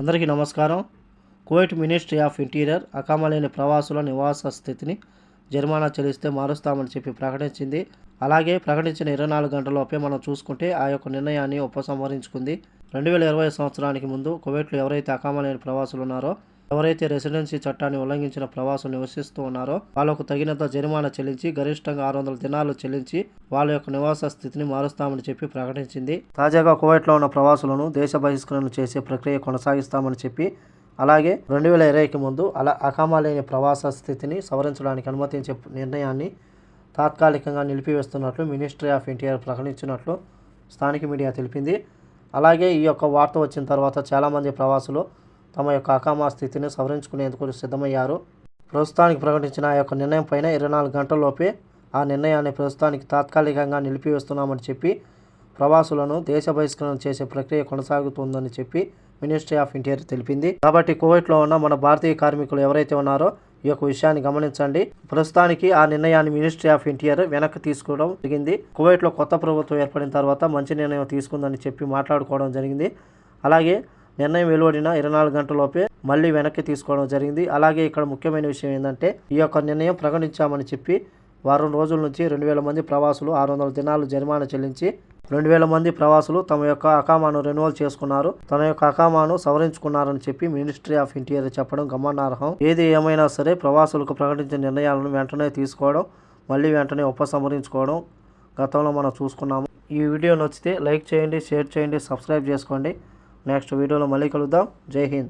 అందరికీ నమస్కారం. Kuwait ministry of interior అకామా లేని ప్రవాసుల నివాస స్థితిని జరిమానా చెల్లిస్తే మారుస్తామని చెప్పి ప్రకటించింది. అలాగే ప్రకటించిన 24 గంటలలోపే మనం చూసుకుంటే ఆ యొక్క నిర్ణయాన్ని ఉపసంహరించుకుంది. 2020 సంవత్సరానికి ముందు కువైట్లో ఎవరైతే అకామా లేని ప్రవాసులు ఉన్నారో, ఎవరైతే రెసిడెన్సీ చట్టాన్ని ఉల్లంఘించిన ప్రవాసులు నివసిస్తూ ఉన్నారో వాళ్ళకు తగినంత జరిమానా చెల్లించి గరిష్టంగా 600 దినాలు చెల్లించి వాళ్ళ యొక్క నివాస స్థితిని మారుస్తామని చెప్పి ప్రకటించింది. తాజాగా కువైట్లో ఉన్న ప్రవాసులను దేశ బహిష్కరణ చేసే ప్రక్రియ కొనసాగిస్తామని చెప్పి, అలాగే 2020కి ముందు అకామా లేని ప్రవాస స్థితిని సవరించడానికి అనుమతించే నిర్ణయాన్ని తాత్కాలికంగా నిలిపివేస్తున్నట్లు మినిస్ట్రీ ఆఫ్ ఇంటీరియర్ ప్రకటించినట్లు స్థానిక మీడియా తెలిపింది. అలాగే ఈ యొక్క వార్త వచ్చిన తర్వాత చాలామంది ప్రవాసులు తమ యొక్క అకామా స్థితిని సవరించుకునేందుకు సిద్ధమయ్యారు. ప్రస్తుతానికి ప్రకటించిన ఆ యొక్క నిర్ణయం పైన 24 గంటల్లోపే ఆ నిర్ణయాన్ని ప్రస్తుతానికి తాత్కాలికంగా నిలిపివేస్తున్నామని చెప్పి ప్రవాసులను దేశ బహిష్కరణ చేసే ప్రక్రియ కొనసాగుతుందని చెప్పి మినిస్ట్రీ ఆఫ్ ఇంటీరియర్ తెలిపింది. కాబట్టి కువైట్లో ఉన్న మన భారతీయ కార్మికులు ఎవరైతే ఉన్నారో ఈ యొక్క విషయాన్ని గమనించండి. ప్రస్తుతానికి ఆ నిర్ణయాన్ని మినిస్ట్రీ ఆఫ్ ఇంటీరియర్ వెనక్కి తీసుకోవడం జరిగింది. కువైట్లో కొత్త ప్రభుత్వం ఏర్పడిన తర్వాత మంచి నిర్ణయం తీసుకుందని చెప్పి మాట్లాడుకోవడం జరిగింది. అలాగే నిర్ణయం వెలువడిన 24 గంటలలోపే మళ్ళీ వెనక్కి తీసుకోవడం జరిగింది. అలాగే ఇక్కడ ముఖ్యమైన విషయం ఏంటంటే, ఈ యొక్క నిర్ణయం ప్రకటించామని చెప్పి వారం రోజుల నుంచి 2000 మంది ప్రవాసులు 600 దినాలు జరిమానా చెల్లించి 2000 మంది ప్రవాసులు తమ యొక్క అకామాను రెన్యువల్ చేసుకున్నారు, తన యొక్క అకామాను సవరించుకున్నారని చెప్పి మినిస్ట్రీ ఆఫ్ ఇంటీరియర్ చెప్పడం గమనార్హం. ఏది ఏమైనా సరే ప్రవాసులకు ప్రకటించిన నిర్ణయాలను వెంటనే తీసుకోవడం, మళ్ళీ వెంటనే ఉపసంహరించుకోవడం గతంలో మనం చూసుకున్నాము. ఈ వీడియో నచ్చితే లైక్ చేయండి, షేర్ చేయండి, సబ్స్క్రైబ్ చేసుకోండి. నెక్స్ట్ వీడియోలో మళ్ళీ కలుద్దాం. జై హింద్.